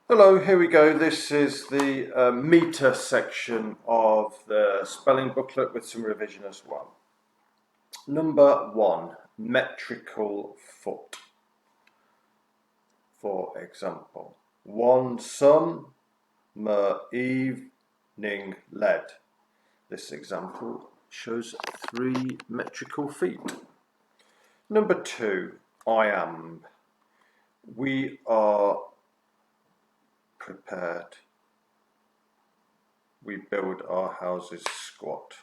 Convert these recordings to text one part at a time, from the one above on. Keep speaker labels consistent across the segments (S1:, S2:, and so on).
S1: Hello, here we go. This is the metre section of the spelling booklet with some revision as well. Number 1, metrical foot. For example, one summer evening led. This example shows 3 metrical feet. Number 2, iamb. We are prepared. We build our houses squat.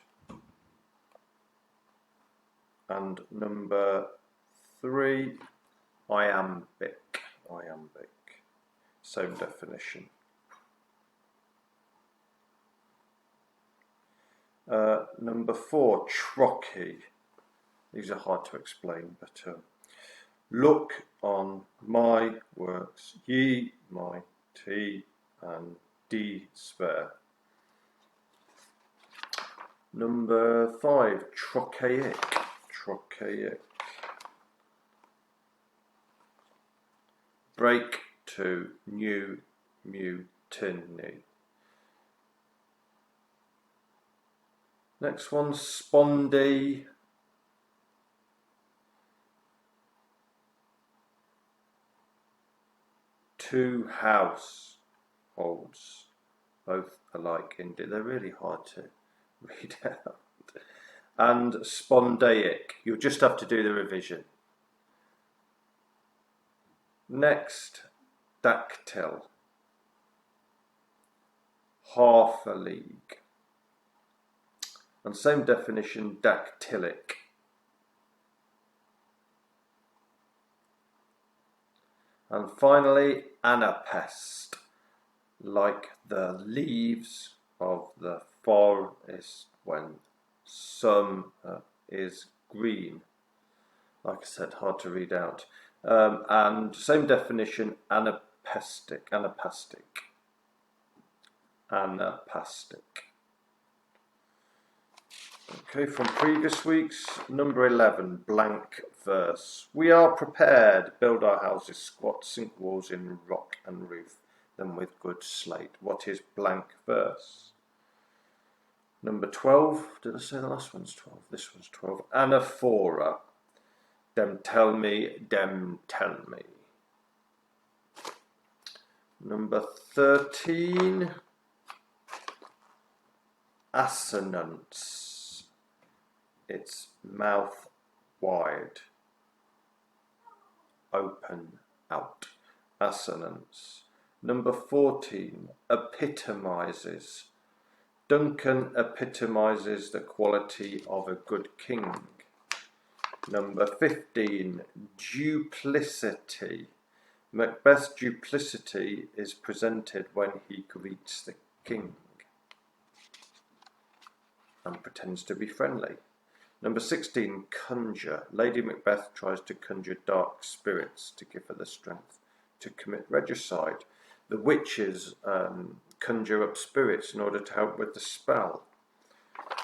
S1: And number 3, iambic. Same definition. Number 4, trochee. These are hard to explain, but look on my works, ye mighty and despair. Number 5, trochaic. Break to new mutiny. Next one, spondee. Two households, both alike in they're really hard to read out. And spondaic, you'll just have to do the revision. Next, dactyl, half a league. And same definition, dactylic. And finally, anapest, like the leaves of the forest when summer is green. Like I said, hard to read out. And same definition, anapestic. Okay, from previous weeks, number 11, blank verse. We are prepared, build our houses squat, sink walls in rock and roof, them with good slate. What is blank verse? Number 12, did I say the last one's 12? This one's 12. Anaphora. Dem tell me. Number 13, assonance. It's mouth wide, open out. Assonance. Number 14, epitomizes. Duncan epitomizes the quality of a good king. Number 15, duplicity. Macbeth's duplicity is presented when he greets the king and pretends to be friendly. Number 16, conjure. Lady Macbeth tries to conjure dark spirits to give her the strength to commit regicide. The witches conjure up spirits in order to help with the spell.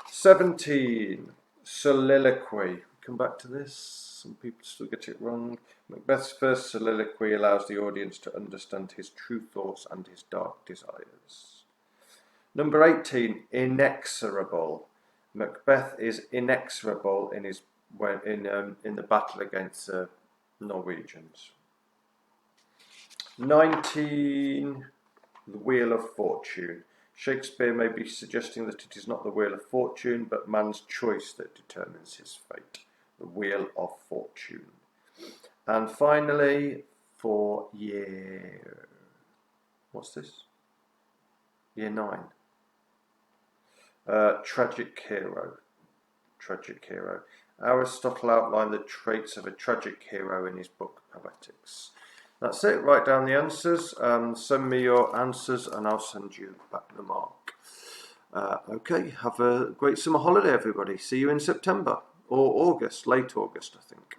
S1: 17, soliloquy. Come back to this. Some people still get it wrong. Macbeth's first soliloquy allows the audience to understand his true thoughts and his dark desires. Number 18, inexorable. Macbeth is inexorable in the battle against the Norwegians. 19, the Wheel of Fortune. Shakespeare may be suggesting that it is not the Wheel of Fortune, but man's choice that determines his fate. The Wheel of Fortune. And finally, for year... What's this? Year 9. Tragic hero. Aristotle outlined the traits of a tragic hero in his book Poetics. That's it. Write down the answers. Send me your answers and I'll send you back the mark. Okay, have a great summer holiday, everybody. See you in September or August, late August, I think.